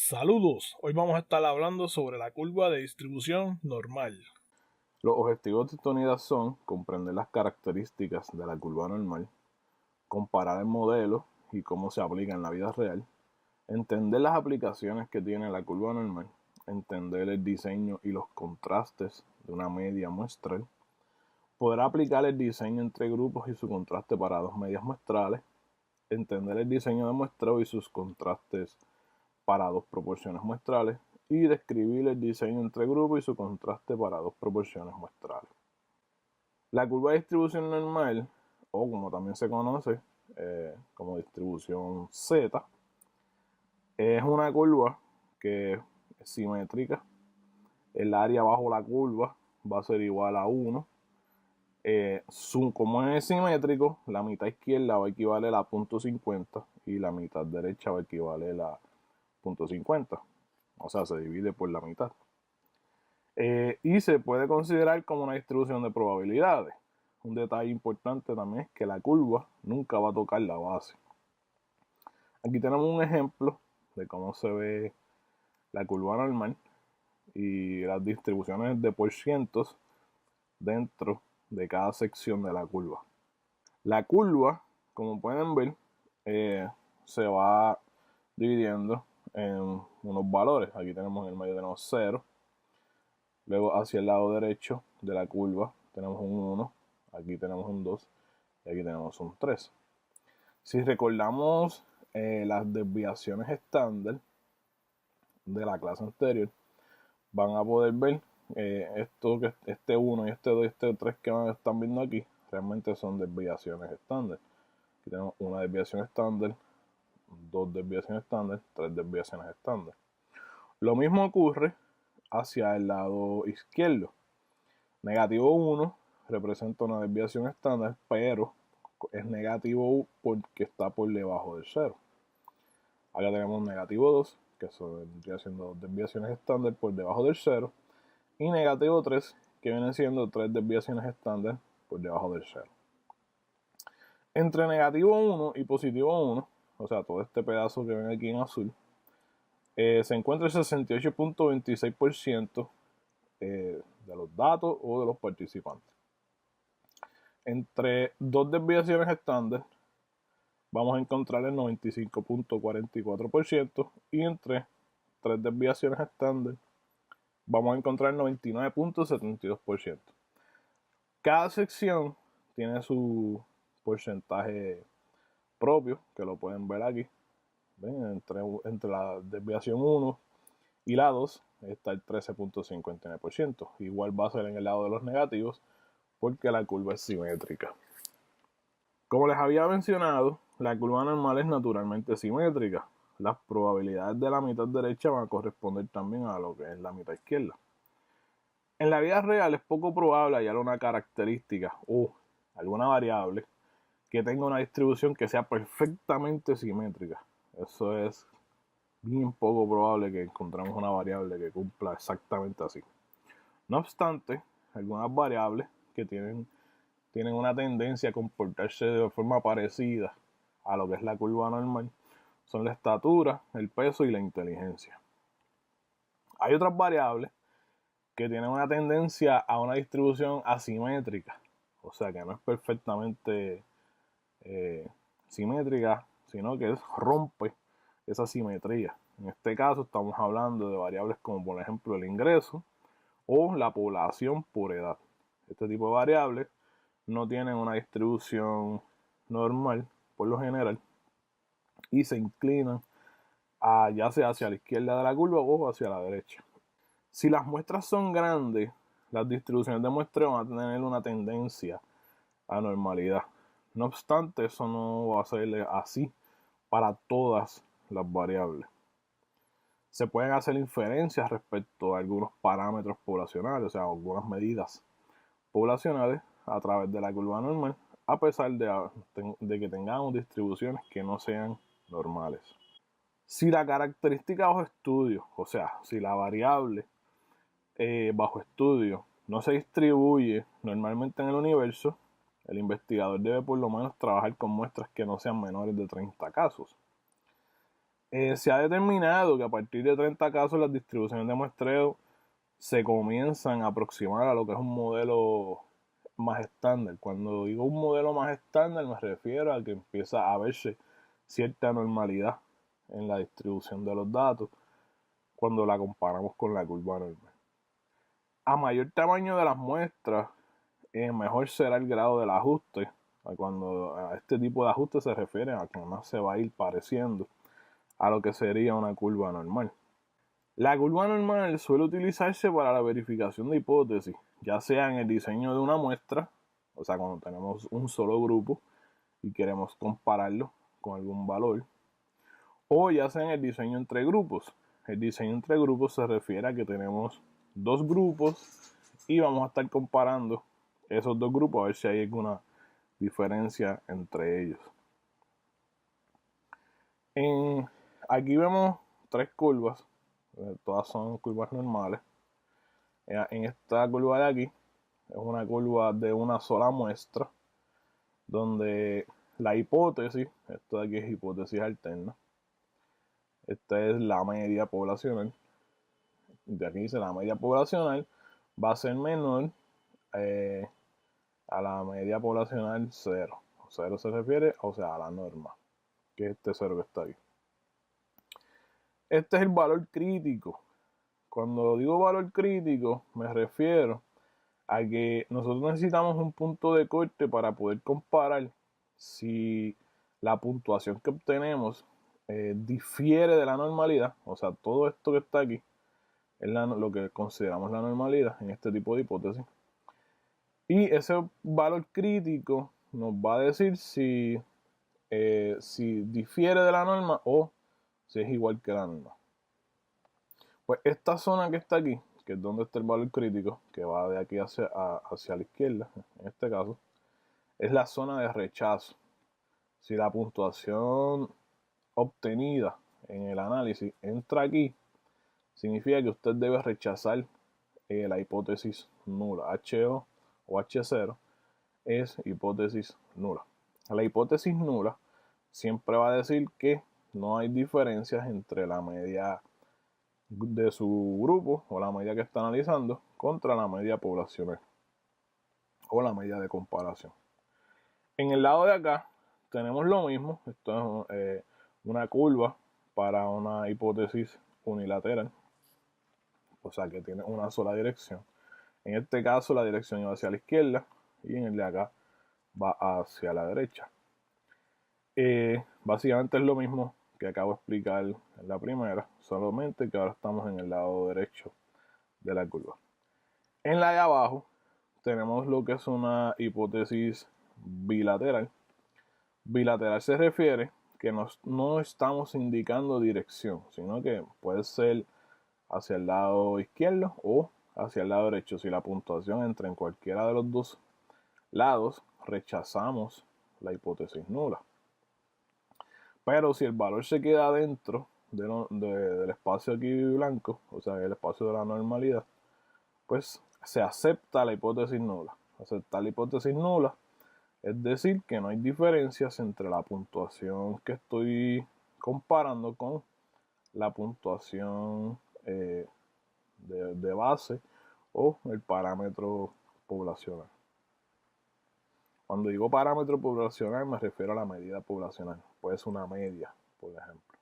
Saludos, hoy vamos a estar hablando sobre la curva de distribución normal. Los objetivos de esta unidad son comprender las características de la curva normal, comparar el modelo y cómo se aplica en la vida real, entender las aplicaciones que tiene la curva normal, entender el diseño y los contrastes de una media muestral, poder aplicar el diseño entre grupos y su contraste para dos medias muestrales, entender el diseño de muestreo y sus contrastes para dos proporciones muestrales y describir el diseño entre grupos y su contraste para dos proporciones muestrales. La curva de distribución normal, o como también se conoce como distribución Z, es una curva que es simétrica. El área bajo la curva va a ser igual a 1. Como es simétrico, la mitad izquierda va a equivaler a 0.50 y la mitad derecha va a equivaler a 0.50. O sea, se divide por la mitad. Y se puede considerar como una distribución de probabilidades. Un detalle importante también es que la curva nunca va a tocar la base. Aquí tenemos un ejemplo de cómo se ve la curva normal y las distribuciones de porcientos dentro de cada sección de la curva. La curva, como pueden ver, se va dividiendo en unos valores. Aquí tenemos en el medio tenemos 0. Luego hacia el lado derecho de la curva tenemos un 1, aquí tenemos un 2 y aquí tenemos un 3. Si recordamos las desviaciones estándar de la clase anterior, van a poder ver este 1 y este 2 y este 3 que están viendo aquí, realmente son desviaciones estándar. Aquí tenemos una desviación estándar, dos desviaciones estándar, tres desviaciones estándar. Lo mismo ocurre hacia el lado izquierdo. Negativo 1 representa una desviación estándar, pero es negativo porque está por debajo del 0. Acá tenemos negativo 2, que vendría siendo dos desviaciones estándar por debajo del 0. Y negativo 3, que vienen siendo tres desviaciones estándar por debajo del 0. Entre negativo 1 y positivo 1, o sea, todo este pedazo que ven aquí en azul, se encuentra el 68.26% de los datos o de los participantes. Entre dos desviaciones estándar vamos a encontrar el 95.44% y entre tres desviaciones estándar vamos a encontrar el 99.72%. Cada sección tiene su porcentaje propio, que lo pueden ver aquí. ¿Ven? Entre la desviación 1 y la 2 está el 13.59%. Igual va a ser en el lado de los negativos porque la curva es simétrica. Como les había mencionado, la curva normal es naturalmente simétrica. Las probabilidades de la mitad derecha van a corresponder también a lo que es la mitad izquierda. En la vida real es poco probable hallar una característica o alguna variable que tenga una distribución que sea perfectamente simétrica. Eso es bien poco probable que encontremos una variable que cumpla exactamente así. No obstante, algunas variables que tienen una tendencia a comportarse de forma parecida a lo que es la curva normal son la estatura, el peso y la inteligencia. Hay otras variables que tienen una tendencia a una distribución asimétrica, o sea que no es perfectamente simétrica, sino que rompe esa simetría. En este caso estamos hablando de variables como por ejemplo el ingreso o la población por edad. Este tipo de variables no tienen una distribución normal por lo general y se inclinan ya sea hacia la izquierda de la curva o hacia la derecha. Si las muestras son grandes, las distribuciones de muestreo van a tener una tendencia a normalidad. No obstante, eso no va a ser así para todas las variables. Se pueden hacer inferencias respecto a algunos parámetros poblacionales, o sea, algunas medidas poblacionales a través de la curva normal, a pesar de que tengamos distribuciones que no sean normales. Si la característica bajo estudio, o sea, si la variable bajo estudio no se distribuye normalmente en el universo, el investigador debe por lo menos trabajar con muestras que no sean menores de 30 casos. Se ha determinado que a partir de 30 casos las distribuciones de muestreo se comienzan a aproximar a lo que es un modelo más estándar. Cuando digo un modelo más estándar me refiero a que empieza a verse cierta normalidad en la distribución de los datos cuando la comparamos con la curva normal. A mayor tamaño de las muestras, mejor será el grado del ajuste. Cuando a este tipo de ajuste se refiere a que más se va a ir pareciendo a lo que sería una curva normal. La curva normal suele utilizarse para la verificación de hipótesis, ya sea en el diseño de una muestra, o sea, cuando tenemos un solo grupo y queremos compararlo con algún valor, o ya sea en el diseño entre grupos. El diseño entre grupos se refiere a que tenemos dos grupos y vamos a estar comparando esos dos grupos a ver si hay alguna diferencia entre ellos. Aquí vemos tres curvas, todas son curvas normales. En esta curva de aquí es una curva de una sola muestra, donde la hipótesis, esto de aquí es hipótesis alterna, esta es la media poblacional. De aquí dice la media poblacional va a ser menor a la media poblacional 0. 0 se refiere, o sea, a la norma, que es este 0 que está aquí. Este es el valor crítico. Cuando digo valor crítico, me refiero a que nosotros necesitamos un punto de corte para poder comparar si la puntuación que obtenemos difiere de la normalidad. O sea, todo esto que está aquí es lo que consideramos la normalidad en este tipo de hipótesis. Y ese valor crítico nos va a decir si difiere de la norma o si es igual que la norma. Pues esta zona que está aquí, que es donde está el valor crítico, que va de aquí hacia la izquierda, en este caso, es la zona de rechazo. Si la puntuación obtenida en el análisis entra aquí, significa que usted debe rechazar la hipótesis nula. HO o H0 es hipótesis nula. La hipótesis nula siempre va a decir que no hay diferencias entre la media de su grupo o la media que está analizando contra la media poblacional o la media de comparación. En el lado de acá tenemos lo mismo. Esto es una curva para una hipótesis unilateral, o sea que tiene una sola dirección. En este caso la dirección va hacia la izquierda y en el de acá va hacia la derecha. Básicamente es lo mismo que acabo de explicar en la primera, solamente que ahora estamos en el lado derecho de la curva. En la de abajo tenemos lo que es una hipótesis bilateral. Bilateral se refiere que no estamos indicando dirección, sino que puede ser hacia el lado izquierdo o hacia el lado derecho. Si la puntuación entra en cualquiera de los dos lados, rechazamos la hipótesis nula. Pero si el valor se queda dentro del espacio aquí blanco, o sea, el espacio de la normalidad, pues se acepta la hipótesis nula. Aceptar la hipótesis nula es decir que no hay diferencias entre la puntuación que estoy comparando con la puntuación de base o el parámetro poblacional. Cuando digo parámetro poblacional me refiero a la medida poblacional. Puede ser una media, por ejemplo.